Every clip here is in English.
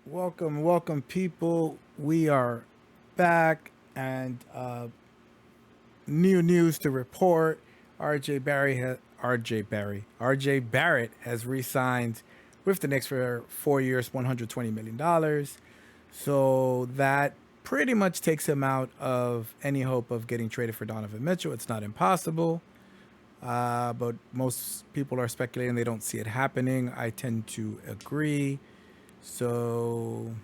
Welcome, people. We are back, and new news to report. RJ Barrett has re-signed with the Knicks for 4 years, $120 million. So that pretty much takes him out of any hope of getting traded for Donovan Mitchell. It's not impossible, but most people are speculating they don't see it happening. I tend to agree. So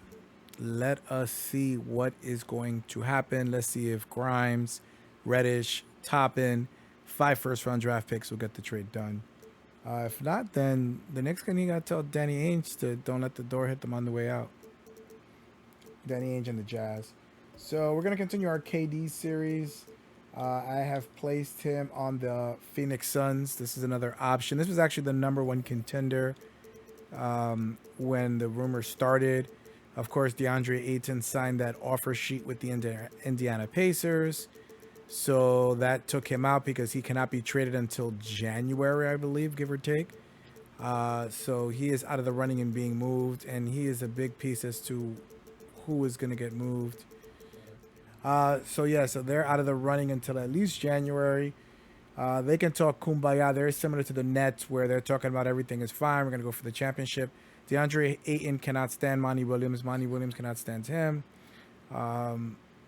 let us see what is going to happen. Let's see if Grimes, Reddish, Toppin, 5 first-round draft picks will get the trade done. If not, then the next thing you gotta tell Danny Ainge to don't let the door hit them on the way out. Danny Ainge and the Jazz. So we're gonna continue our KD series. I have placed him on the Phoenix Suns. This is another option. This was actually the number one contender when the rumors started. Of course, DeAndre Ayton signed that offer sheet with the Indiana Pacers. So that took him out because he cannot be traded until January, I believe, give or take. So he is out of the running and being moved, and he is a big piece as to who is going to get moved. So they're out of the running until at least January. They can talk kumbaya. They're similar to the Nets, where they're talking about everything is fine. We're going to go for the championship. DeAndre Ayton cannot stand Monty Williams. Monty Williams cannot stand him.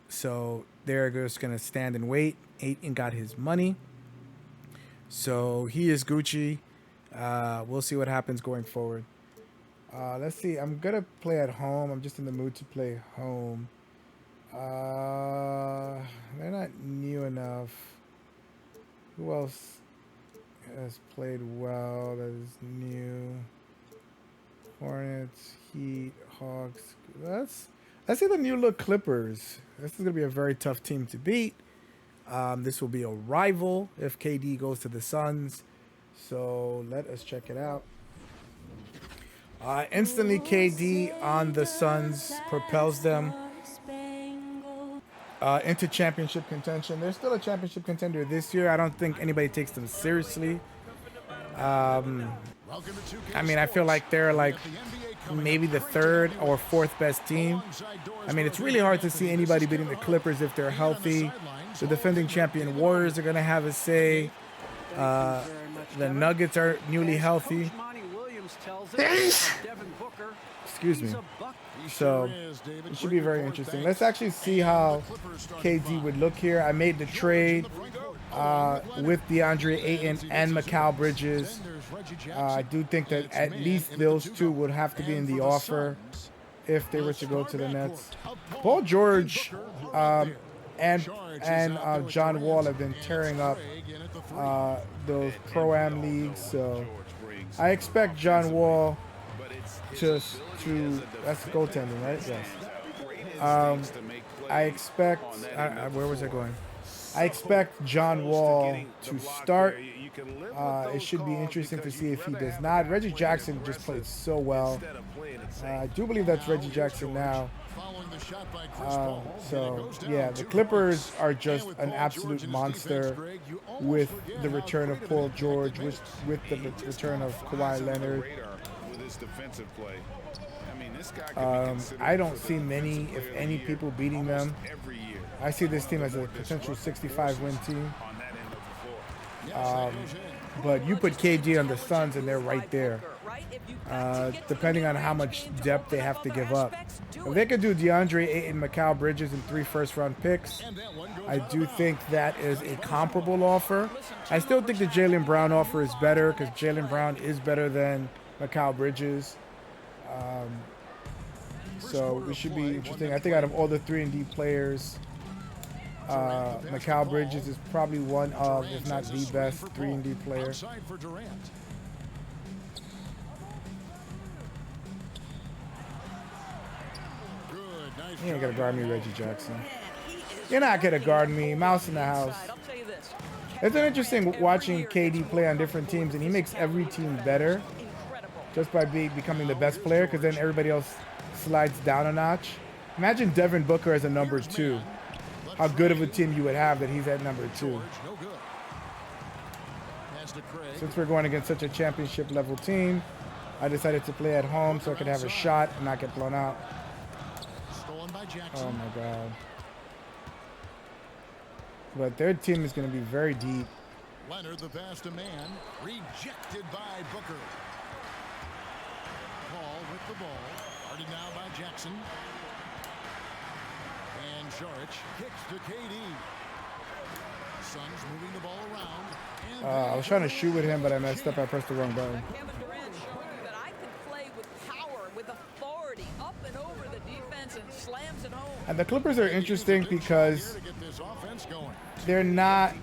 So they're just going to stand and wait. Ayton got his money. So he is Gucci. We'll see what happens going forward. Let's see. I'm going to play at home. I'm just in the mood to play home. They're not new enough. Who else has played well that is new? Hornets, Heat, Hawks. Let's see the new look Clippers. This is gonna be a very tough team to beat. This will be a rival if KD goes to the Suns. So let us check it out. Instantly, KD on the Suns propels them into championship contention. They're still a championship contender this year. I don't think anybody takes them seriously. I mean, I feel like they're like maybe the third or fourth best team. I mean, it's really hard to see anybody beating the Clippers if they're healthy. The defending champion Warriors are going to have a say. The Nuggets are newly healthy. Excuse me. So it should be very interesting. Let's actually see how KD would look here. I made the trade with DeAndre Ayton and Mikal Bridges. I do think that at least those two would have to be in the offer if they were to go to the Nets. Paul George and John Wall have been tearing up those Pro-Am leagues. So I expect John Wall to that's goaltending, right? Yes. I expect. Where was I going? I expect John Wall to start. It should be interesting to see if he does not. Reggie Jackson just played so well. I do believe that's Reggie Jackson now. The Clippers are just an absolute monster with the return of Paul George, with the return of Kawhi Leonard. I don't see many, if any, people beating them. I see this team as a potential 65-win team. But you put KD on the Suns and they're right there. Depending on how much depth they have to give up. If they could do DeAndre Ayton, Mikal Bridges, and 3 first-round picks, I do think that is a comparable offer. I still think the Jaylen Brown offer is better because Jaylen Brown is better than Mikal Bridges. So it should be interesting. I think out of all the 3-and-D players, Mikal Bridges is probably one of, if not the best, 3-and-D player. You ain't gonna guard me, Reggie Jackson. You're not gonna guard me. Mouse in the house. It's an interesting watching KD play on different teams, and he makes every team better just by becoming the best player, because then everybody else slides down a notch. Imagine Devin Booker as a number 2. How good of a team you would have that he's at number 2. Since we're going against such a championship level team, I decided to play at home so I could have a shot and not get blown out. Stolen by Jackson. Oh my god. But their team is going to be very deep. Leonard, the pass to man, rejected by Booker. Paul with the ball, guarded now by Jackson. And Saric kicks to KD. Suns moving the ball around. I was trying to shoot with him, but I messed up. I pressed the wrong button. Kevin Durant showing you that I can play with power, with authority, up and over the defense and slams it home. And the Clippers are interesting because they're not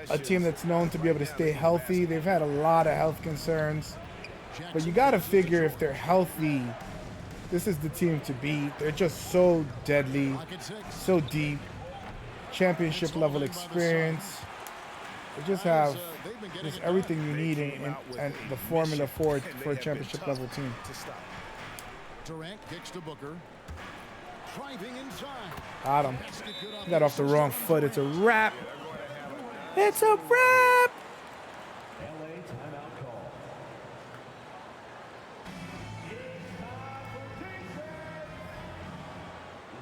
a team that's known to be able to stay healthy. They've had a lot of health concerns. But you got to figure if they're healthy, this is the team to beat. They're just so deadly, so deep, championship level experience. They just have just everything you need in the formula for a championship level team. Durant kicks to Booker. Driving inside. Got him. He got off the wrong foot. It's a wrap. It's a wrap.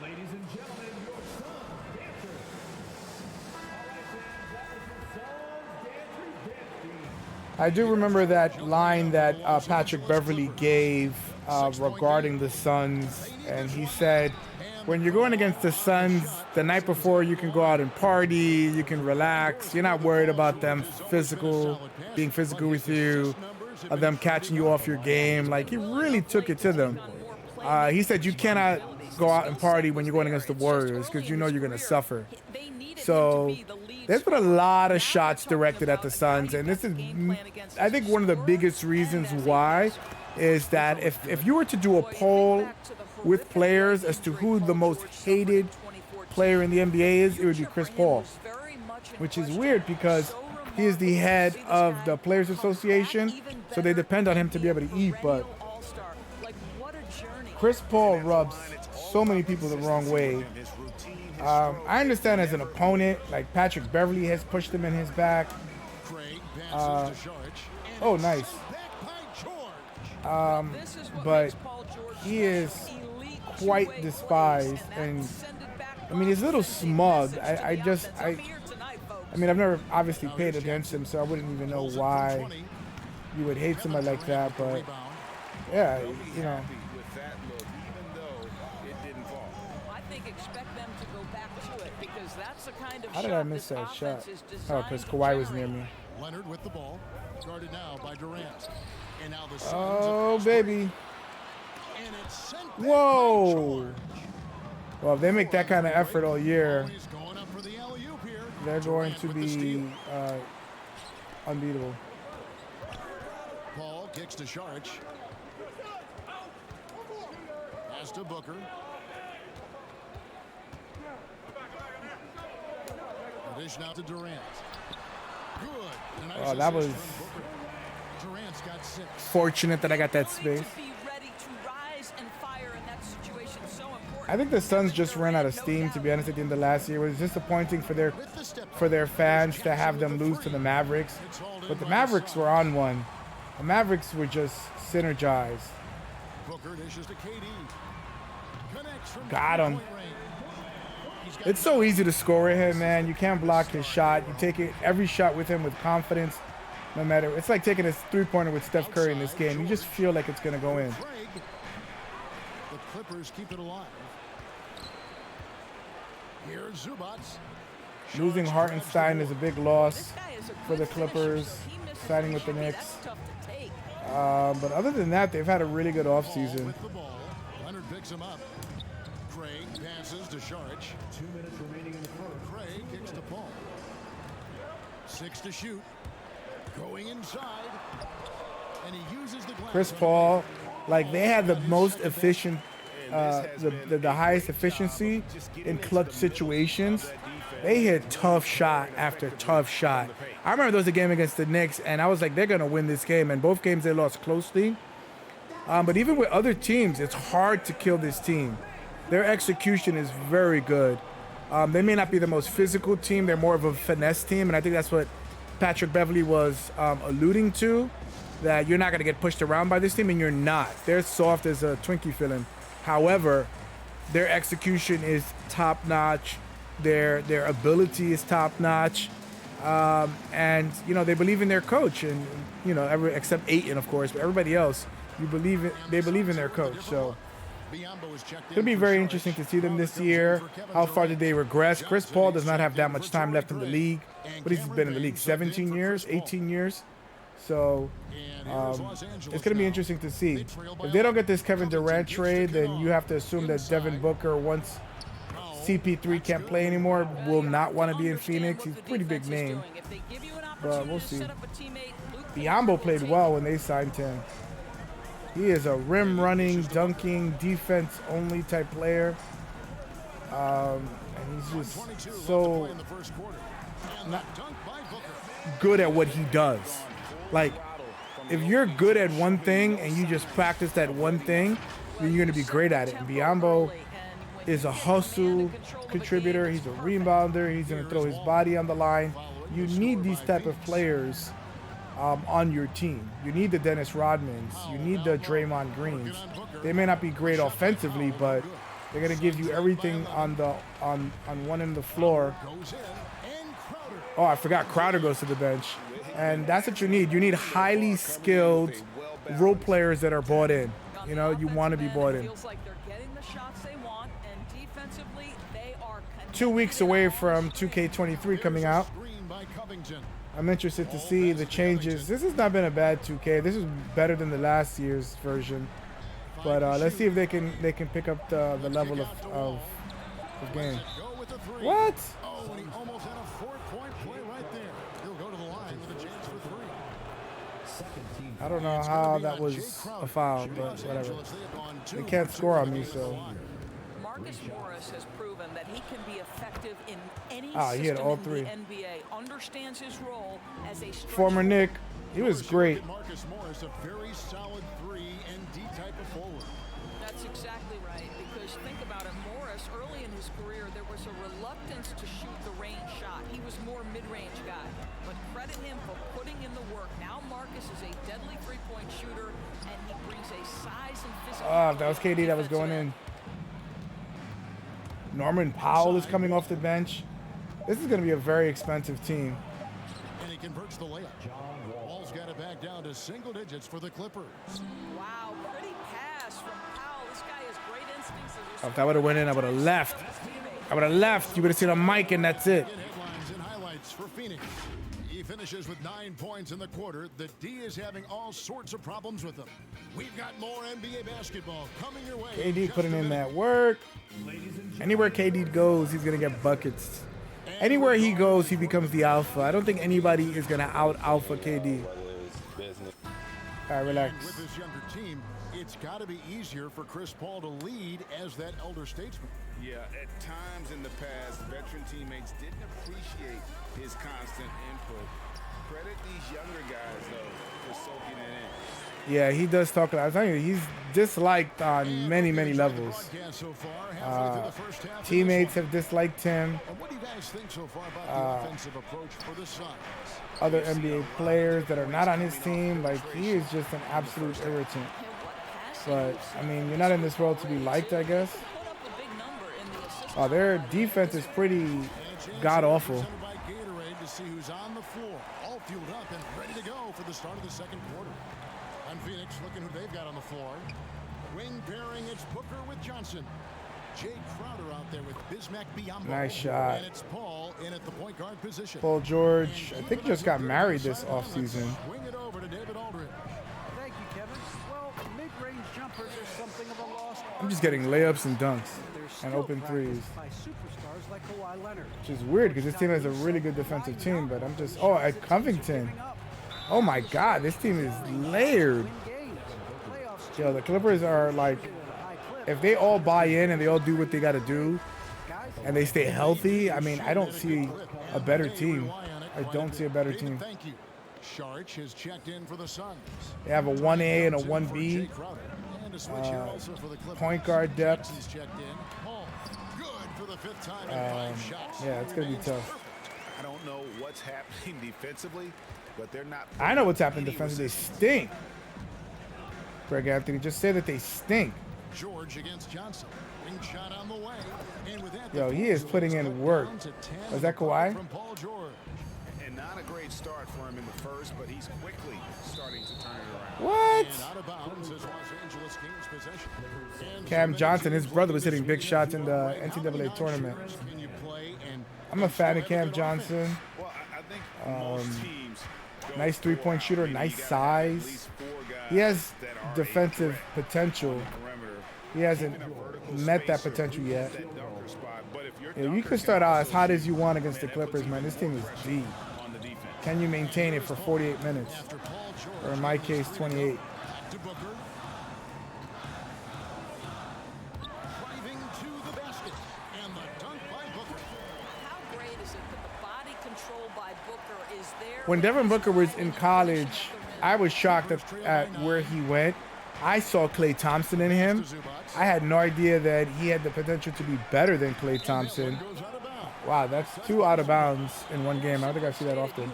Ladies and gentlemen, your Suns dancers. All right, fans, that was your Suns dancers dance team. I do remember that line that Patrick Beverley gave regarding the Suns, and he said, when you're going against the Suns, the night before you can go out and party, you can relax, you're not worried about them being physical with you, of them catching you off your game. Like, he really took it to them. He said you cannot go out and party when you're going against the Warriors because you know you're going to suffer. So there's been a lot of shots directed at the Suns, and this is, I think, one of the biggest reasons why is that if you were to do a poll with players as to who the most hated player in the NBA is, it would be Chris Paul, which is weird because he is the head of the Players Association, so they depend on him to be able to eat, but Chris Paul rubs so many people the wrong way. I understand as an opponent, like Patrick Beverley has pushed him in his back. Oh, nice. But he is quite despised, and I mean, he's a little smug. I mean, I've never obviously paid against him, so I wouldn't even know why you would hate somebody like that, but yeah, you know. How did I miss that shot? Oh, because Kawhi was near me. Leonard with the ball, guarded now by Durant. And now the Oh, baby. And it's sent back Whoa. by George. Well, if they make that kind of effort all year, He's going up for the alley-oop here. they're going Durant to with the steal. be unbeatable. Paul kicks to Saric. Pass to Booker. Dish now to Durant. Good. Oh, that was Durant's got 6. fortunate that I got that space. I think the Suns just ran out of steam, to be honest, at the end of last year. It was disappointing for their fans to have them lose to the Mavericks. But the Mavericks were on one. The Mavericks were just synergized. Booker dishes to KD. Connects from Got him. three-point range. It's so easy to score with him, man. You can't block his shot. You take every shot with him with confidence, no matter. It's like taking a three-pointer with Steph Curry in this game. You just feel like it's going to go in. Craig. The Clippers keep it alive. Here's Zubac. Losing Hartenstein is a big loss for the Clippers, signing with the Knicks. But other than that, they've had a really good offseason. With the ball. Leonard picks him up. Craig passes to Saric. 2 minutes remaining in the first. Craig kicks to Paul. 6 to shoot. Going inside. And he uses the glass. Chris Paul, like, they had the most efficient, the highest efficiency in clutch situations. They hit tough shot after tough shot. I remember there was a game against the Knicks, and I was like, they're going to win this game. And both games they lost closely. But even with other teams, it's hard to kill this team. Their execution is very good. They may not be the most physical team. They're more of a finesse team, and I think that's what Patrick Beverley was alluding to. that you're not going to get pushed around by this team, and you're not. They're soft as a Twinkie filling. However, their execution is top notch. Their ability is top notch. And you know, they believe in their coach, and you know, except Ayton, of course, but everybody else, they believe in their coach. So it'll be very interesting to see them this year. How far did they regress? Chris Paul does not have that much time left in the league, but he's been in the league 17 years, 18 years. So it's going to be interesting to see. If they don't get this Kevin Durant trade, then you have to assume that Devin Booker, once CP3 can't play anymore, will not want to be in Phoenix. He's a pretty big name, but we'll see. Biyombo played well when they signed him. He is a rim-running, dunking, defense-only type player. And he's just so not good at what he does. Like, if you're good at one thing and you just practice that one thing, then you're going to be great at it. And Biyombo is a hustle contributor. He's a rebounder. He's going to throw his body on the line. You need these type of players on your team. You need the Dennis Rodmans. You need the Draymond Greens. They may not be great offensively, but they're going to give you everything on one end of the floor. Oh, I forgot Crowder goes to the bench. And that's what you need. You need highly skilled role players that are bought in. You know, you want to be bought in. 2 weeks away from 2K23 coming out. I'm interested to see the changes. This has not been a bad 2K. This is better than the last year's version. But let's see if they can pick up the level of game. What? Oh, and he almost had a 4-point play right there. He'll go to the line with a chance for 3. I don't know how that was a foul, but whatever. They can't score on me, so. Marcus Morris has proven that he can be effective in any He had system all in three. the NBA. Understands his role as a Former Nick, he was great. Marcus Morris, a very solid 3 and D type of forward. That's exactly right, because think about it, Morris, early in his career, there was a reluctance to shoot the range shot. He was more mid-range guy, but credit him for putting in the work. Now Marcus is a deadly three-point shooter, and he brings a size and physical. That was KD that was going in. Norman Powell is coming off the bench. This is going to be a very expensive team. And he converts the layup. Ball's got it back down to single digits for the Clippers. Wow, pretty pass from Powell. This guy has great instincts. If I would have went in, I would have left. I would have left. You would have seen a mic, and that's it. Headlines and highlights for Phoenix. He finishes with 9 points in the quarter. The D is having all sorts of problems with him. We've got more NBA basketball coming your way. KD putting in that work. Anywhere KD goes, he's going to get buckets. Anywhere he goes, he becomes the alpha. I don't think anybody is going to out-alpha KD. All right, relax. With this younger team, it's got to be easier for Chris Paul to lead as that elder statesman. Yeah, at times in the past, veteran teammates didn't appreciate his constant input. Credit these younger guys, though, for soaking it in. Yeah, he does talk. I'm telling you, he's disliked on many, many levels. Teammates have disliked him. What do you guys think so far about the offensive approach for the Suns? Other NBA players that are not on his team, like, he is just an absolute irritant. But, I mean, you're not in this world to be liked, I guess. Their defense is pretty god-awful. To see who's on the floor, all fueled up and ready to go for the start of the second quarter. On Phoenix, looking who they've got on the floor. Wing pairing, it's Booker with Johnson. Jay Crowder out there with Bismack Biyombo. Nice shot. And it's Paul in at the point guard position. Paul George, I think, just got married this offseason. Swing it over to David Aldridge. Thank you, Kevin. Well, mid-range jumpers are something of a lost art. I'm just getting layups and dunks They're and still open threes. practiced by superstars like Kawhi Leonard. Which is weird because this team has a really good defensive team, but I'm just, at Covington. Oh my God, this team is layered. Yo, the Clippers are like, if they all buy in and they all do what they got to do and they stay healthy, I mean, I don't see a better team. I don't see a better team. Thank you. Sharch has checked in for the Suns. They have a 1A and a 1B. Point guard depth. He's checked in. Paul, good for the 5th time in 5 shots. Yeah, it's going to be tough. I don't know what's happening defensively, but they're not. I know what's happened any defensively. They resistance. stink. Greg Anthony, just say that they stink. George against Johnson. Wing shot on the way. And with that, Yo, he is putting in work. Was that Kawhi? From Paul George. And not a great start for him in the first, but he's quickly starting to turn it around. What? And out of bounds is Los Angeles Kings possession. And Cam 2 Johnson, minutes his brother was this hitting big week. shots in the How many NCAA tournament. non-shooters can you play and I'm a fan of still have Cam good Johnson. offense? Well, I think most teams go Nice three-point 4 shooter, out. I mean, nice you gotta have at size. least 4 guys He has that are defensive a threat potential. on the perimeter. He hasn't Keeping a vertical met that spacer, potential yet. that dunker spot. But if your Yeah, you dunker can start out as also hot as shoot, you want against the man, that puts Clippers, man. This team is pressure deep. on the defense. Can you maintain it for 48 minutes? After Paul George Or in my case, 28. back to Booker. Driving to the basket. And the dunk by Booker. How great is it that the body control by Booker is there? When Devin Booker was in college, I was shocked at where he went. I saw Klay Thompson in him. I had no idea that he had the potential to be better than Klay Thompson. Goes out of bounds. Wow, that's 2 out of bounds in one game. I don't think I see that often.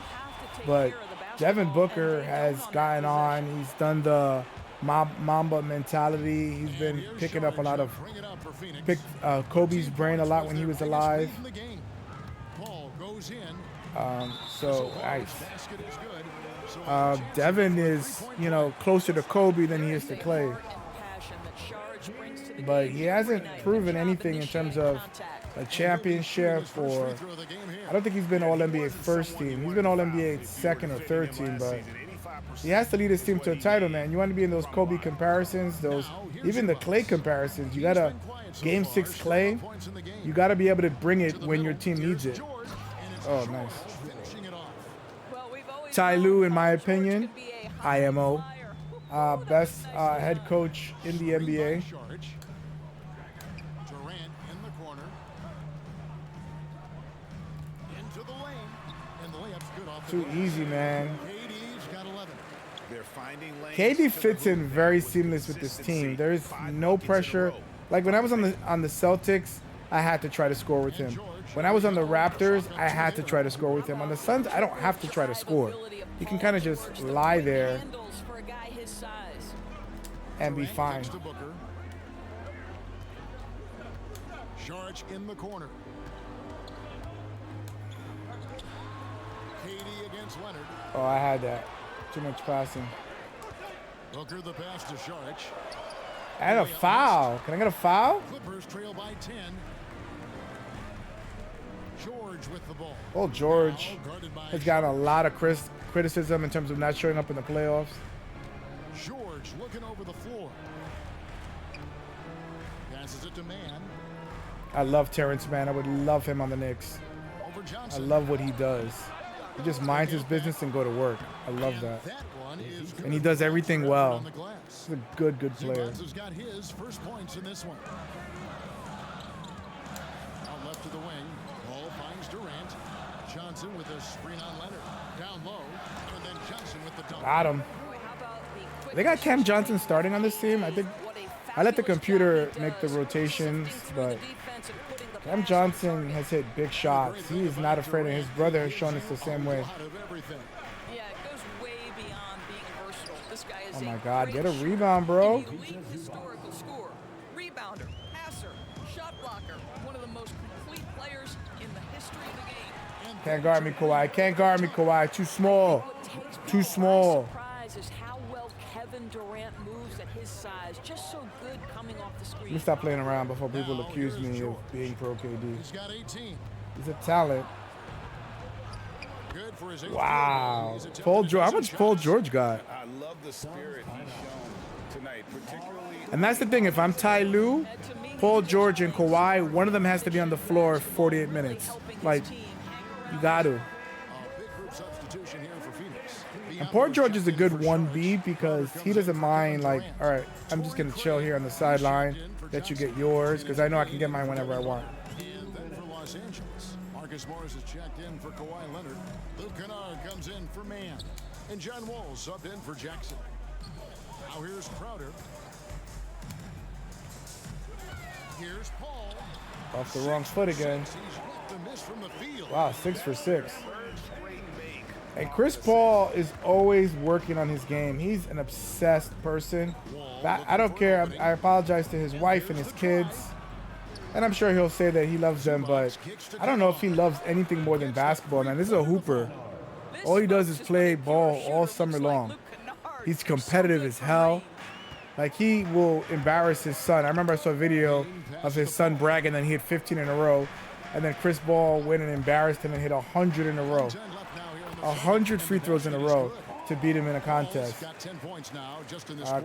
But Devin Booker has gotten on. He's done the Mamba mentality. He's been picking up a lot of Bring it up for Phoenix. Kobe's brain a lot when he was alive. In the game. Paul goes in. So nice. Basket is good. So Devin is, closer to Kobe than he is to Klay. But he hasn't proven anything in terms of a championship or throw the game here. I don't think he's been All-NBA first team. He's been All-NBA second or third team, but he has to lead his team to a title, man. You want to be in those Kobe comparisons, even the Klay comparisons. You got to Game 6 Klay. You got to be able to bring it when your team needs it. Oh, nice. Finishing it off. Ty Lue, in my opinion, IMO, best head coach in the NBA. Charge. Durant in the corner. Into the lane. And the layup's good off the Too glass. easy, man. KD's got 11. They're finding lanes KD to the fits hoop in very seamless with this team. There's no pressure. Like when I was on the Celtics, I had to try to score with him. When I was on the Raptors, I had to try to score with him. On the Suns, I don't have to try to score. You can kind of just lie there and be fine. Next to Booker. Sharge in the corner. KD against Leonard. Oh, I had that. Too much passing. Booker the pass to Sharge. I had a foul. Can I get a foul? Clippers trail by 10. George with the ball. Oh, George Now guarded by has gotten a lot of criticism in terms of not showing up in the playoffs. George looking over the floor. Passes it to Mann. I love Terrence Mann. I would love him on the Knicks. Over I Johnson. love what he does. He just minds his business and go to work. I love that. That one is good. And he does everything well. On the glass. He's a good player. Zubats has got his first points in this one. Out left to the wing. Ball finds Durant. Johnson with a screen on Leonard. Down low. And then Johnson with the dunk. Got him. They got Cam Johnson starting on this team. I think I let the computer make the rotations, but Cam Johnson has hit big shots. He is not afraid, and his brother has shown us the same way. Out of everything. Yeah, it goes way beyond being versatile. This guy is Oh my a God, great get a shooter. rebound, bro. The elite historical scorer, rebounder, passer, shot blocker, one of the most complete players in the history of the game. Can't guard me, Kawhi. Can't guard me, Kawhi. Too small. What takes Too people by small. surprise is how well Kevin Durant moves at his size. Just so good coming off the screen. Let me stop playing around before people accuse me of being pro KD. He's got 18. He's a talent. Good for his 8th Wow. He's attempted Paul a George. How dozen much Paul shots. George got? I love the spirit he's shown tonight, particularly. And that's the thing. If I'm Ty Lue, Paul George, and Kawhi, one of them has to be on the floor 48 minutes. Like, you got to. A big group substitution here for Phoenix. And Paul George is a good 1B because he doesn't mind, like, all right, I'm just going to chill here on the sideline, let you get yours, because I know I can get mine whenever I want. And then for Los Angeles, Marcus Morris has checked in for Kawhi Leonard. Luke Kennard comes in for Mann. And John Wall subbed in for Jackson. Now here's Crowder. Here's Paul. Off the wrong foot again. He's yet to miss from the field. Wow, 6 for 6. And Chris Paul is always working on his game. He's an obsessed person. I don't care. I apologize to his wife and his kids. And I'm sure he'll say that he loves them, but I don't know if he loves anything more than basketball, man. This is a hooper. All he does is play ball all summer long. He's competitive as hell. Like, he will embarrass his son. I remember I saw a video of his son bragging that he hit 15 in a row. And then Chris Paul went and embarrassed him and hit 100 in a row. 100 free throws in a row to beat him in a contest.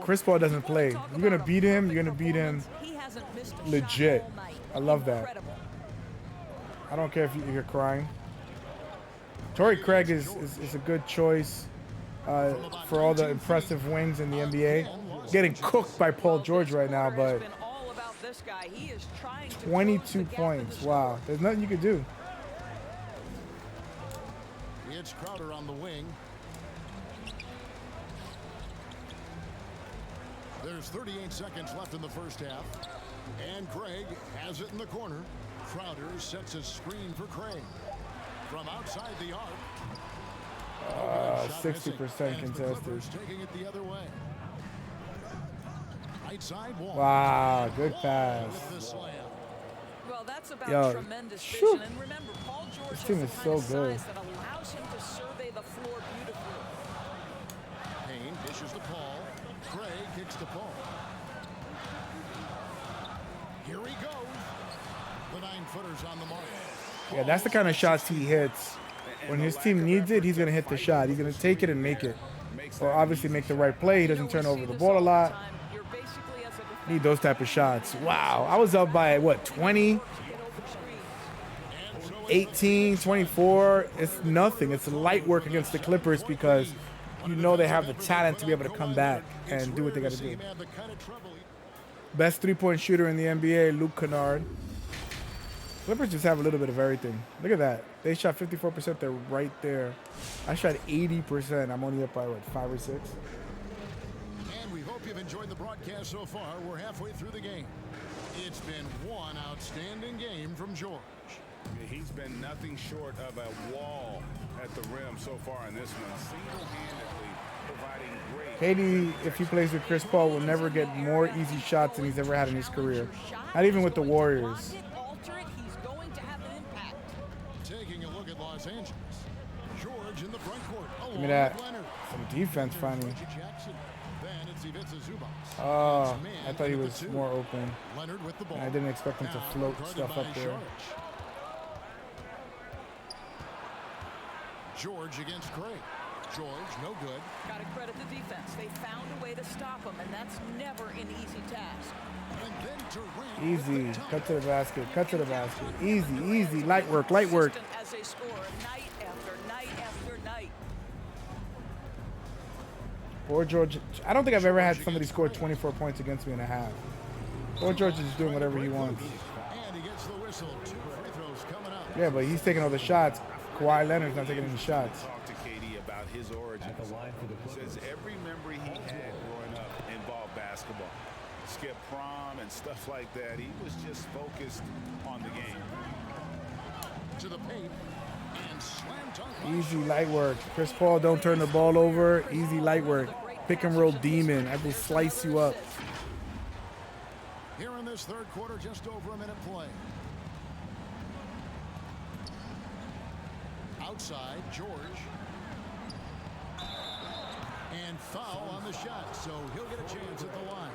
Chris Paul doesn't play. You're going to beat him, you're going to beat him legit. I love that. I don't care if you're crying. Torrey Craig is a good choice for all the impressive wings in the NBA. Getting cooked by Paul George right now, but 22 points. Wow. There's nothing you could do. It's Crowder on the wing. There's 38 seconds left in the first half. And Craig has it in the corner. Crowder sets a screen for Craig. From outside the arc. 60% contested. Taking it the other way. Right side wall. Wow, good pass. Well, that's about Yo, tremendous shoo. vision. And remember, Paul George This team has is the so kind of good. size that allows him to survey the floor beautifully. Payne dishes to Paul. Craig kicks to Paul. Here he goes. The 9-footer's on the mark. Yeah, that's the kind of shots he hits. When his team needs it, he's going to hit the shot. He's going to take it and make it. Or obviously make the right play. He doesn't turn over the ball a lot. Need those type of shots. Wow. I was up by, what, 20? 18, 24. It's nothing. It's light work against the Clippers because you know they have the talent to be able to come back and do what they got to do. Best three-point shooter in the NBA, Luke Kennard. Clippers just have a little bit of everything. Look at that. They shot 54%. They're right there. I shot 80%. I'm only up by, what, 5 or 6? And we hope you've enjoyed the broadcast so far. We're halfway through the game. It's been one outstanding game from George. He's been nothing short of a wall at the rim so far in this one. Single-handedly providing great. KD, if he plays with Chris Paul, will never get more easy shots than he's ever had in his career. Not even with the Warriors. Taking a look at Los Angeles. George in the front court. Give me that. Some defense finally. Oh, I thought he was more open. And I didn't expect him to float stuff up there. George against Craig. George, no good. Got to credit the defense. They found a way to stop him, and that's never an easy task. And then Durant Easy. Cut to the basket. Cut to the basket. Easy, easy. Light work, light work. As they score night after night after night. Poor George. I don't think I've ever had somebody score 24 points against me in a half. Poor George is just doing whatever he wants. and he gets the whistle. 2 free throws coming up. Yeah, but he's taking all the shots. Kawhi Leonard's not taking any shots. Talk to KD about his origins. Says every memory he had growing up involved basketball. Skip prom and stuff like that. He was just focused on the game. To the paint and slam dunk. Easy light work. Chris Paul, don't turn the ball over. Easy light work. Pick and roll demon. I will slice you up. Here in this third quarter, just over a minute play. Outside, George. And foul on the shot, so he'll get a chance at the line.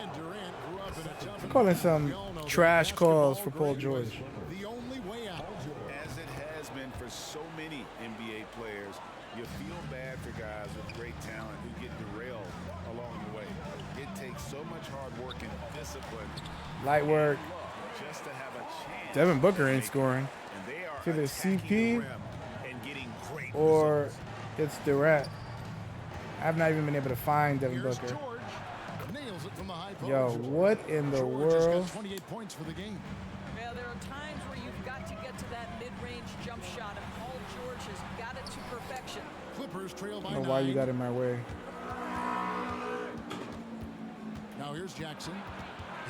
And Durant grew up in a tough. I'm calling some trash calls for Paul George. The only way out. As it has been for so many NBA players, you feel bad for guys with great talent who get derailed along the way. It takes so much hard work and discipline. Light work. Just to have a chance. Devin Booker ain't scoring. And they are It's either attacking CP the rim and getting great or results. it's Durant. I've not even been able to find Devin Here's Booker. George. Nails it from the high post. Yo, what in the George has got world? 28 points for the game. Yeah, there are times where you've got to get to that mid-range jump shot, and Paul George has got it to perfection. Clippers trail by I don't 9. know why you got in my way. Now here's Jackson.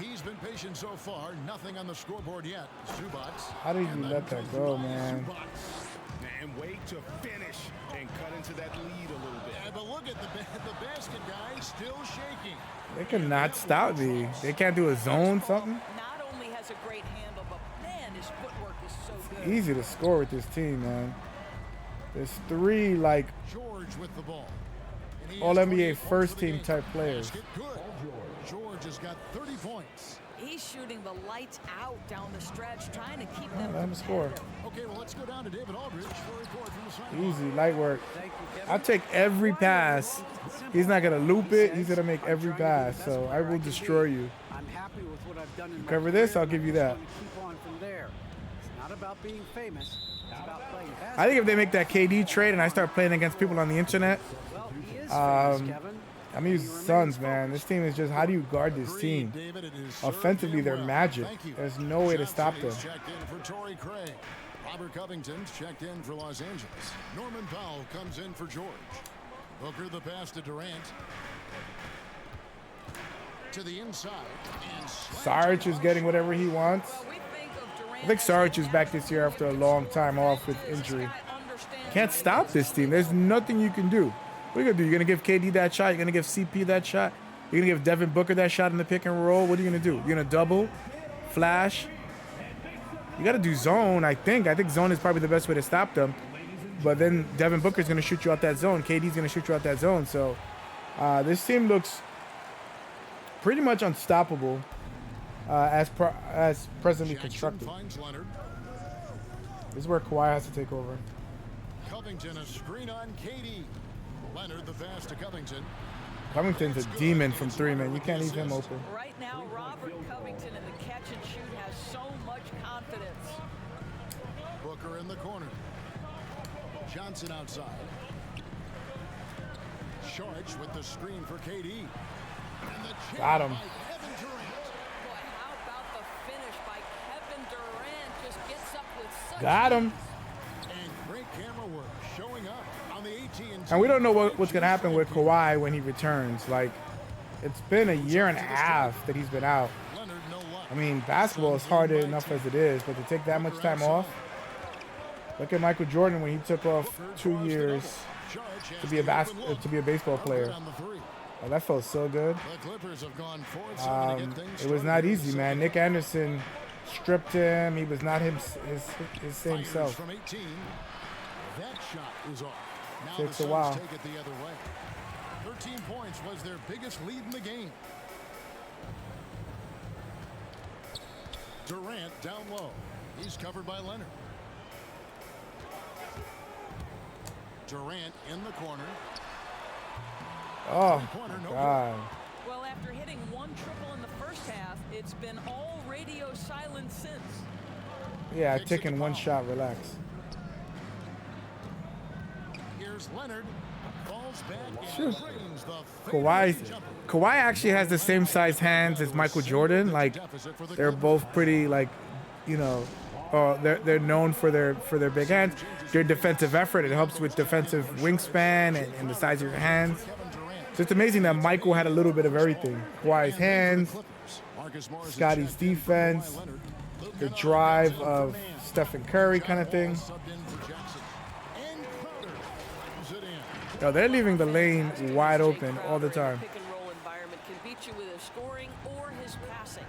He's been patient so far. Nothing on the scoreboard yet. Zubats. How did you let that go, man? and wait to finish and cut into that lead a little bit. Yeah, but look at the basket guy still shaking. They cannot stop me. They can't do a zone something. Not only has a great handle, but man, his footwork is so good. Easy to score with this team, man. There's 3 like George with the ball. And he all has NBA 28 points first for the team game. type players. Basket good. George has got 30 points. He's shooting the lights out down the stretch, trying to keep them Let him score. competitive. Okay, well, let's go down to David Aldridge for a report from the sideline. Easy, light work. Thank you, Kevin. I'll take every pass. He's not gonna loop it. He's gonna make every pass. So I will destroy you. I'm happy with what I've done in my Cover this, career, I'll give you and I'm that. just gonna keep on from there. It's not about being famous. It's about playing basketball. I think if they make that KD trade and I start playing against people on the internet, Well, he is Um, famous, Kevin. I'm gonna use Suns, man. This team is just, how do you guard this team? David, it is served Offensively, him they're well. magic. Thank you. There's no way to stop them. Johnson is checked in for Torrey Craig. Robert Covington's checked in for Los Angeles. Norman Powell comes in for George. Booker the pass to Durant. To the inside. And Sarge is getting whatever he wants. Well, we think of Durant I think Sarge is back this year after a long time off with injury. Can't stop this team. There's nothing you can do. What are you gonna do? You're gonna give KD that shot? You're gonna give CP that shot? You're gonna give Devin Booker that shot in the pick and roll? What are you gonna do? You're gonna double, flash. You gotta do zone. I think zone is probably the best way to stop them. But then Devin Booker's gonna shoot you out that zone. KD's gonna shoot you out that zone. So this team looks pretty much unstoppable as presently Jackson constructed. finds Leonard. This is where Kawhi has to take over. Covington a screen on KD. Leonard the pass to Covington. Covington's a demon from 3, man. You can't leave him open. Right now, Robert Covington in the catch and shoot has so much confidence. Booker in the corner. Johnson outside. Shorts with the screen for KD. And the jam Got him. by Kevin Durant. Boy, how about the finish by Kevin Durant? Just gets up with such Got him. And great camera work showing up on the AT&T. And we don't know what's going to happen with Kawhi when he returns. Like, it's been a year and a half that he's been out. Leonard, no luck. I mean, basketball is hard enough as it is, but to take that much time off. Look at Michael Jordan when he took off 2 years to be a baseball player. Oh, that felt so good. The Clippers have gone 4-7 to get things It was not started. easy, man. Nick Anderson stripped him. He was not his same Fires self. from 18. That shot is off. Now Takes the a Suns while. take it the other way. 13 points was their biggest lead in the game. Durant down low. He's covered by Leonard. Durant in the corner. Oh, Corner, my no God. Well, after hitting 1 triple in the first half, it's been all radio silence since. Yeah, Takes it taking to one Powell. shot, relax. Here's Leonard. Falls back and Shoot. drains the Kawhi actually has the same size hands as Michael Jordan. Like, they're both pretty, like, you know, they're known for their big hands. Their defensive effort, it helps with defensive wingspan and the size of your hands. So it's amazing that Michael had a little bit of everything. Kawhi's hands, Scotty's defense, the drive of Stephen Curry kind of thing. Yo, they're leaving the lane wide open all the time. Pick and roll environment can beat you with his scoring or his passing.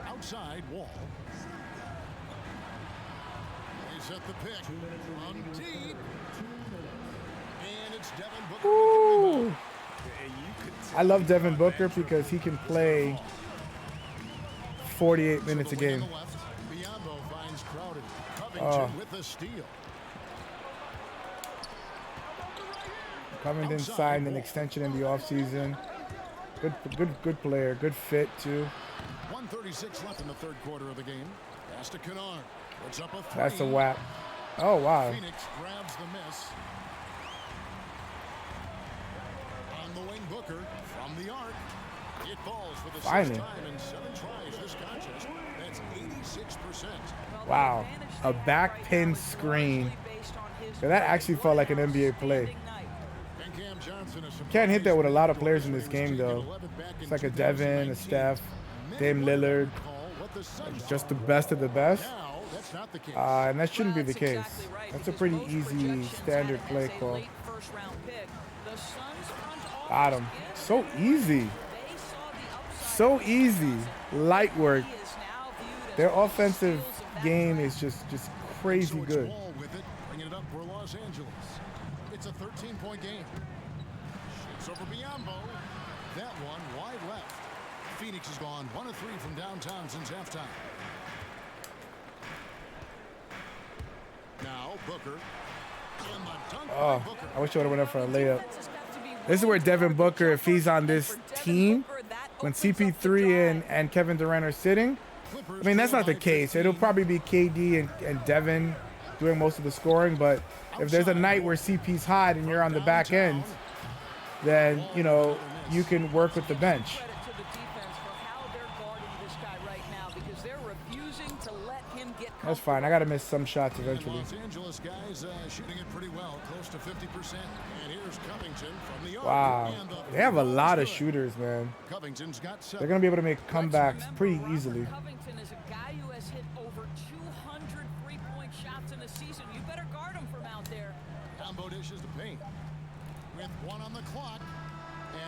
Outside Wall. They set the pick on deep. And it's Devin Booker. Ooh. I love Devin Booker because he can play 48 minutes a game. Biyombo finds Crowder. Covington with the steal. Covington signed an extension in the offseason. Good player, good fit too. 1:36 left in the third quarter of the game. Pass to Kennard. Puts up a three. That's a whap. Oh wow. Phoenix grabs the miss. On the wing, Booker from the arc. It falls for the Finally. sixth time in 7 tries this contest. That's 86%. Wow. A back pin screen. Yeah, that actually felt like an NBA play. And Cam Johnson is Can't hit that with a lot of players in this game though. It's like a Devin, a Steph, Dame Lillard, just the best of the best. Now that's not the case. And that shouldn't Well, be the that's case. exactly right, That's a because pretty most easy projections standard had it play as a call. late first-round pick. The Suns front Got office him. gives So him easy. They saw the upside So of Magic easy. Johnson. Light work. He is now viewed as Their one of the offensive steals of that game draft. is just crazy So it's good. Ball with it, bringing it up for Los Angeles. It's a 13-point game. Shoots over Biyombo. That one wide left. Phoenix has gone 1 of 3 from downtown since halftime. Now Booker. And the dunk by Oh, Booker. I wish I would have went up for a layup. Defense has got to be This is where willing to Devin guard Booker, the if he's on jumper, this and for Devin team, Booker, that when opens up the CP3 drive. and Kevin Durant are sitting, Clippers I mean, that's trail not the by case. It'll 15. probably be KD and Devin doing most of the scoring. But if there's a night where CP's hot and you're on the back end, then, you know, you can work with the bench. Credit to the defense for how they're guarding this guy right now because they're refusing to let him get That's fine. I got to miss some shots eventually. Los Angeles guys shooting it pretty well, close to 50%. And here's Covington from the arc. Wow. And the They have a ball is lot of good. shooters, man. Covington's got They're 7. going to be able to make Let's comebacks remember, pretty Robert easily. Covington is a guy who has hit over 200 three-point shots in a season. You better guard him from out there. Combo dishes to paint. With 1 on the clock.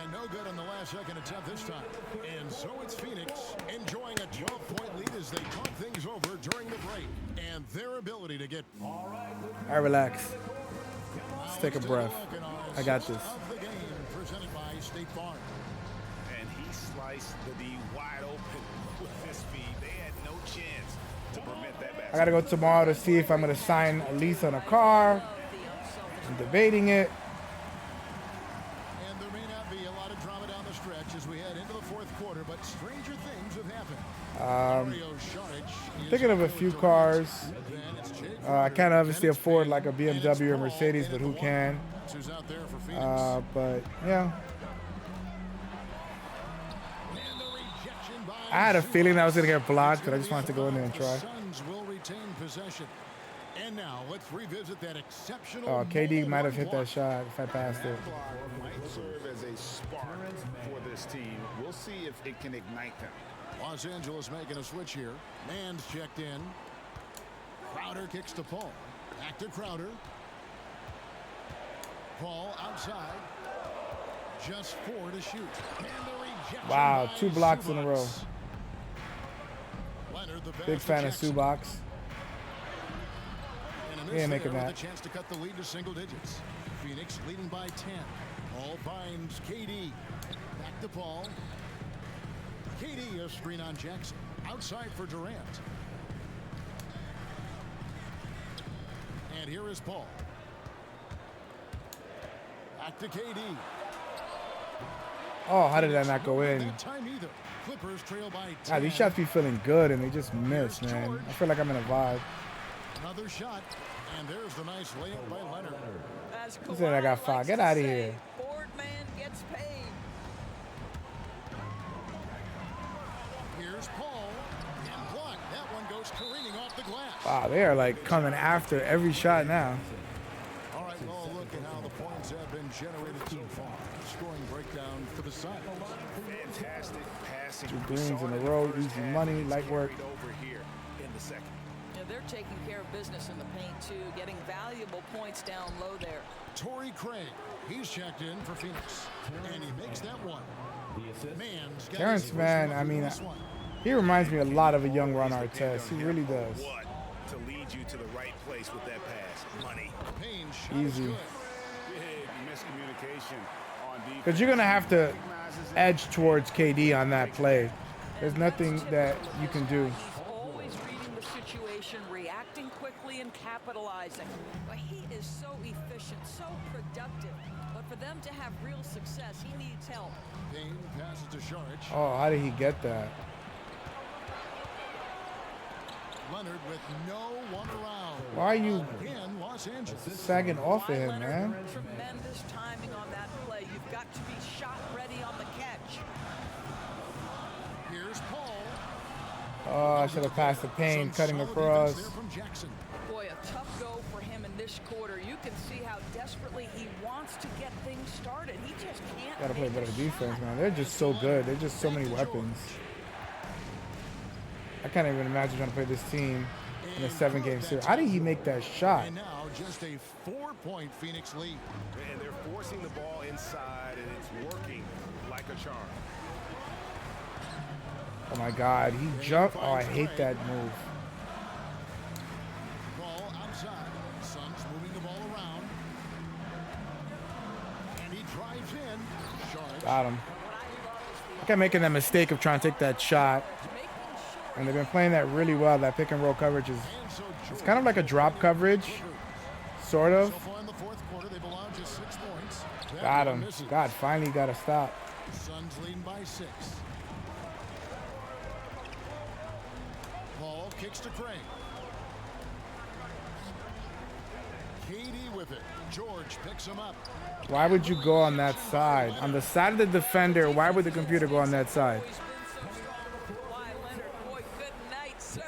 And no good on the last second attempt this time. And so it's Phoenix enjoying a 12-point lead as they talk things over during the break. And their ability to get All right, relax. Let's take a breath. I got this. Of the game presented by State Farm. And he sliced the D wide open with his speed. They had no chance to prevent that basket. I got to go tomorrow to see if I'm going to sign a lease on a car. I'm debating it. And there may not be a lot of drama down the stretch as we head into the fourth quarter, but stranger things have happened. Mario Saric is Thinking of a few cars. Then it's Jake I Crowder, can't obviously then it's afford Payne, like a and it's BMW or Paul, Mercedes, and but at who the can? line. Who's out there for Phoenix. But yeah, And the rejection by I had a feeling I was going to Zubac. get blocked, It's but I gonna just be wanted to go in there and the try. Suns will retain possession. And now let's revisit that exceptional. Oh, KD mobile might have run hit block. that shot if I passed it. That block might serve as a spark for this team. We'll see if it can ignite them. Los Angeles making a switch here. Man's checked in. Crowder kicks to Paul. Back to Crowder. Paul outside. Just 4 to shoot. And the rejection Wow, by 2 blocks in a Zubac. row. Leonard, the pass Big to fan of Jackson. Subox. And a He miss ain't making there that. with a chance to cut the lead to single digits. Phoenix leading by 10. Paul finds KD. Back to Paul. KD a screen on Jackson. Outside for Durant. And here is Paul. Back to KD. Oh, how did that not go in? That time either. Clippers trail by 10. God, these shots be feeling good and they just miss, man. I feel like I'm in a vibe. Another shot. And there's the nice layup by Leonard. As He said I got Kawhi 5. likes Get to out of say, here. Board man gets paid. Here's Paul. And blocked. That one goes careening off the glass. Wow, they are like coming after every shot now. All right, well, look at how the points have been generated so far. Scoring breakdown for the Suns. Fantastic passing. 2 We greens saw in it a the row, first easy half. money, It's light work. carried over here in the second. Yeah, they're taking care of business in the paint too, getting valuable points down low there. Torrey Craig. He's checked in for Phoenix. And he makes that one. Man's got Terrence his Mann, first I one mean, in this one. he reminds me a lot of a young Ron Always depend Artest. on He him really for does. What? To lead you to the right place with that pass. Money. Payne shot is Easy. good. Big miscommunication on defense. Because you're going to have to edge towards KD on that play. There's nothing that you can do. He's always reading the situation, reacting quickly and capitalizing. But he is so efficient, so productive. But for them to have real success, he needs help. Payne passes to Saric. Oh, how did he get that? Leonard with no one around. Why are you Again, Los Angeles. sagging off of Kawhi him, Leonard, man? Tremendous timing on that play. You've got to be shot ready on the catch. Here's Paul. Oh, I should have passed the Payne, Some cutting solid across. defense there from Jackson. Boy, a tough go for him in this quarter. You can see how desperately he wants to get things started. He just can't. Gotta play make better a defense, shot. man. They're just so good. They're just so many weapons. I can't even imagine trying to play this team. in a 7-game series. How did he make that shot? And now just a 4-point Phoenix lead. And they're forcing the ball inside, and it's working like a charm. Oh my God, he jumped. Oh, I hate that move. Ball outside. Suns moving the ball around. And he drives in. Sharp. Got him. I kept making that mistake of trying to take that shot. And they've been playing that really well. That pick and roll coverage is, it's kind of like a drop coverage, sort of. So far in the fourth quarter, they've allowed just 6 points. That Got one him. misses. God, finally got to stop. Suns leading by 6. Ball kicks to Craig. Katie with it. George picks him up. Why would you go on that side? On the side of the defender, why would the computer go on that side? Why, Leonard? Boy, good night, sir.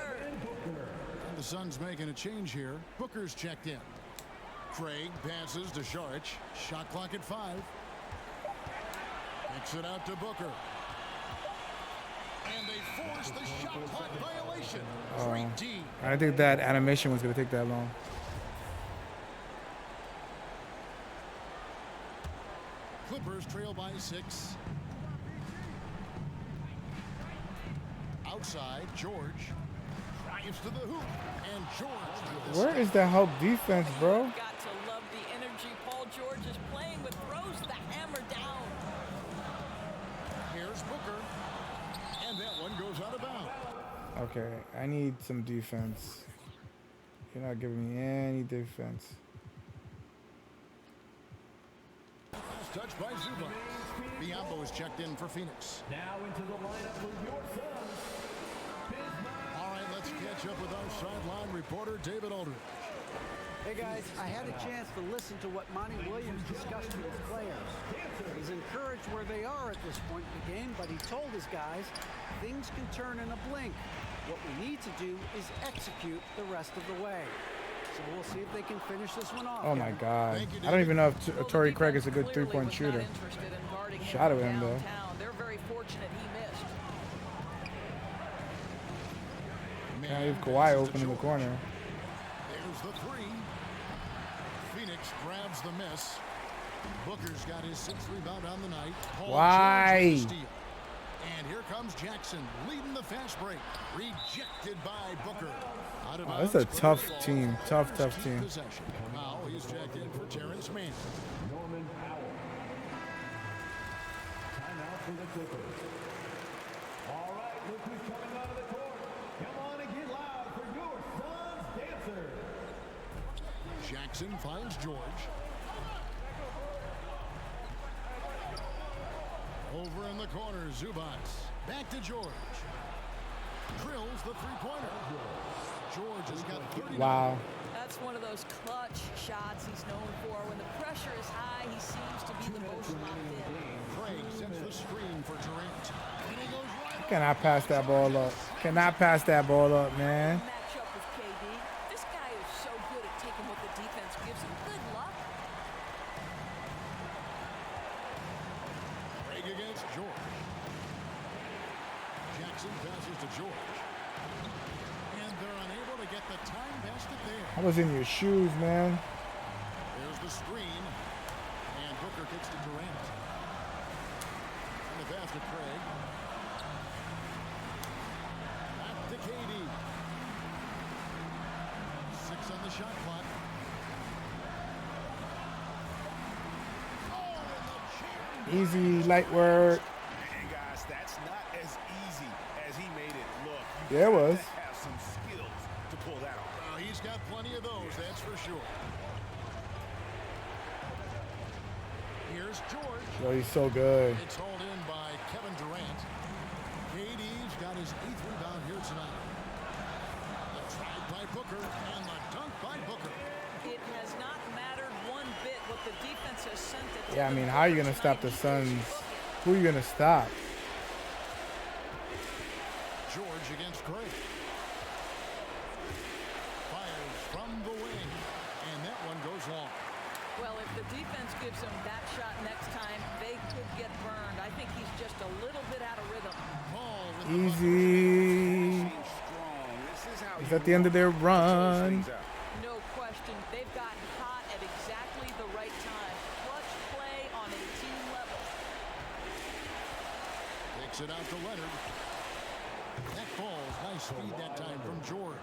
And the Suns making a change here. Booker's checked in. Craig passes to Sharp. Shot clock at 5. Kicks it out to Booker. And they force the shot clock violation. 3D. I didn't think that animation was going to take that long. Clippers trail by 6. Outside, George drives to the hoop, and George with the Where is the help defense, bro? Got to love the energy Paul George is playing with. Throws the hammer down. Here's Booker, and that one goes out of bounds. Okay, I need some defense. You're not giving me any defense. Last touch by Zubac. Biombo is checked in for Phoenix. Now into the lineup for your Suns. All right, let's catch up with our sideline reporter, David Aldridge. Hey guys, I had a chance to listen to what Monty Williams discussed with his players. He's encouraged where they are at this point in the game, but he told his guys things can turn in a blink. What we need to do is execute the rest of the way. So we'll see if they can finish this one off. Oh my Kevin. God. Thank you, I don't even know if Well, the Torrey Craig is a defense good clearly 3-point was not shooter. interested in guarding him Shot at from him, though. downtown. They're very fortunate he missed. Can't leave Kawhi open in the corner. There's the 3. Phoenix grabs the miss. Booker's got his 6th rebound on the night. Paul Why? George with the steal. And here comes Jackson leading the fast break. Rejected by Booker. Out of Oh, this is bounds, a tough Clippers team. ball. Tough Clippers keep team. possession. Now he's checked in for Terrence Mann. Norman Powell. Timeout for the Clippers. All right, look who's coming out of the court. Come on and get loud for your Suns dancer. Jackson finds George. Over in the corner, Zubats. Back to George. Drills the three-pointer. George has got 30. Wow. That's one of those clutch shots he's known for. When the pressure is high, he seems to be the most locked in. Craig sets the screen for Durant. And he goes right Cannot pass that ball up. Cannot pass that ball up, man. Match up with KD. This guy is so good at taking what the defense gives him. Good luck. Craig against George. Jackson passes to George. And they're unable to get the time basket there. I was in your shoes, man. There's the screen. And Booker kicks to Durant. And the pass to Craig. Back to KD. 6 on the shot clock. Oh, and the champ. Easy, light work. And guys, that's not as easy as he made it look. Yeah, it was. To have some skills to pull that off. Well, he's got plenty of those, that's for sure. Here's George. Yo, he's so good. It's hauled in by Kevin Durant. KD's got his 8th rebound here tonight. The drive by Booker and the dunk by Booker. It has not mattered one bit what the defense has sent it. Yeah, I mean, how are you going to stop the Suns? Who are you going to stop? George against Craig. Fires from the wing. And that one goes long. Well, if the defense gives him that shot next time, they could get burned. I think he's just a little bit out of rhythm. Ball with the Easy. Strong. This is how He's It's at the end of their run. No question. They've gotten hot at exactly the right time. Clutch play on a team level. Takes it out to Leonard. That ball's nice speed that time from George.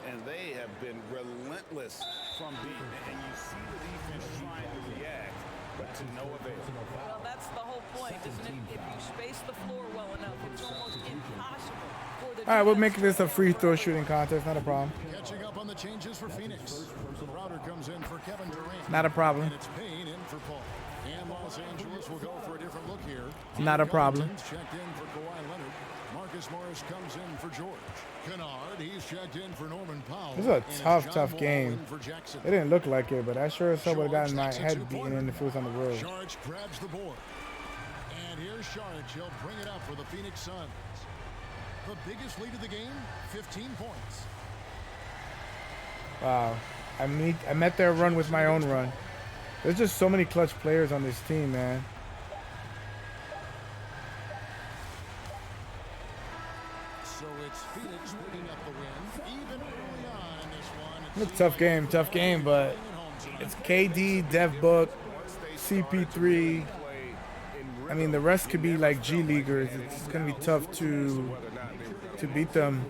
And they have been relentless from deep. And you see the defense trying to react, but to no avail. Well, that's the whole point, isn't it? If you space the floor well enough, it's almost impossible for the All right, we'll defense make this a free throw shooting contest. Not a problem. Catching up on the changes for Phoenix. Crowder comes in for Kevin Durant. Not a problem. And it's Payne in for Paul. And Los Angeles will go for a different look here. Not a problem. Covington's checked in for Kawhi Leonard. Marcus Morris comes in for George. Kennard, he's checked in for Norman Powell. This is a And it's tough, John tough Wall game. in for Jackson. It didn't look like it, but I sure as hell would have gotten my George head takes a beaten two-pointer. in if it was on the road. Sharge grabs the board. And here's Sharge. He'll bring it up for the Phoenix Suns. The biggest lead of the game, 15 points. Wow. I met their run with my own run. There's just so many clutch players on this team, man. So it's Phoenix picking up the win. Even early on in this one. It's a tough game, but it's KD, Dev Book, CP3. I mean, the rest could be like G Leaguers. It's going to be tough to beat them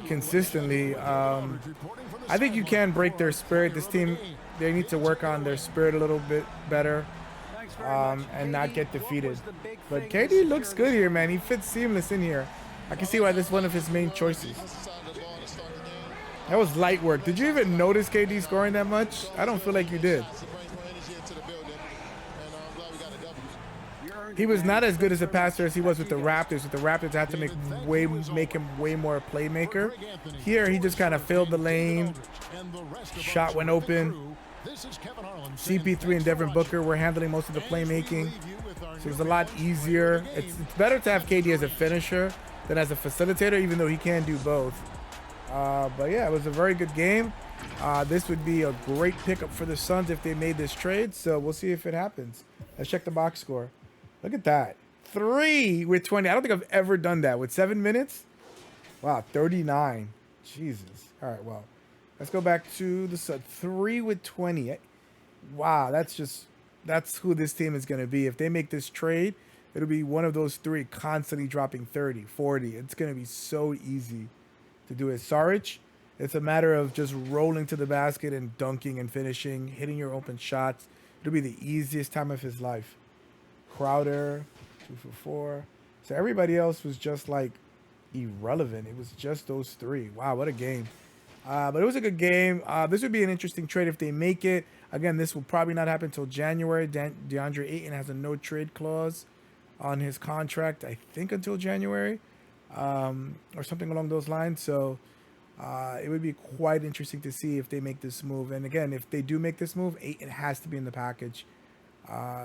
consistently. I think you can break their spirit. This team, they need to work on their spirit a little bit better and not get defeated. But KD looks good here, man. He fits seamless in here. I can see why this is one of his main choices. That was light work. Did you even notice KD scoring that much? I don't feel like you did. He was not as good as a passer as he was with the Raptors. With the Raptors, I had to make him way more playmaker. Here, he just kind of filled the lane. Shot went open. CP3 and Devin Booker were handling most of the playmaking. So it was a lot easier. It's better to have KD as a finisher than as a facilitator, even though he can do both. But yeah, it was a very good game. This would be a great pickup for the Suns if they made this trade. So we'll see if it happens. Let's check the box score. Look at that. 3 with 20. I don't think I've ever done that with 7 minutes. Wow, 39. Jesus. All right, well, let's go back to the Suns. 3 with 20. Wow, that's who this team is going to be. If they make this trade, it'll be one of those 3 constantly dropping 30, 40. It's going to be so easy to do it. Saric, it's a matter of just rolling to the basket and dunking and finishing, hitting your open shots. It'll be the easiest time of his life. Crowder, 2 for 4. So everybody else was just like irrelevant. It was just those 3. Wow, what a game. But it was a good game. This would be an interesting trade if they make it. Again, this will probably not happen until January. DeAndre Ayton has a no trade clause on his contract, I think until January, or something along those lines. So it would be quite interesting to see if they make this move. And again, if they do make this move, Ayton has to be in the package.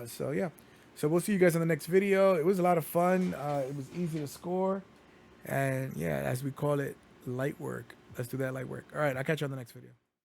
So yeah. So we'll see you guys in the next video. It was a lot of fun. It was easy to score. And yeah, as we call it, light work. Let's do that light work. All right, I'll catch you on the next video.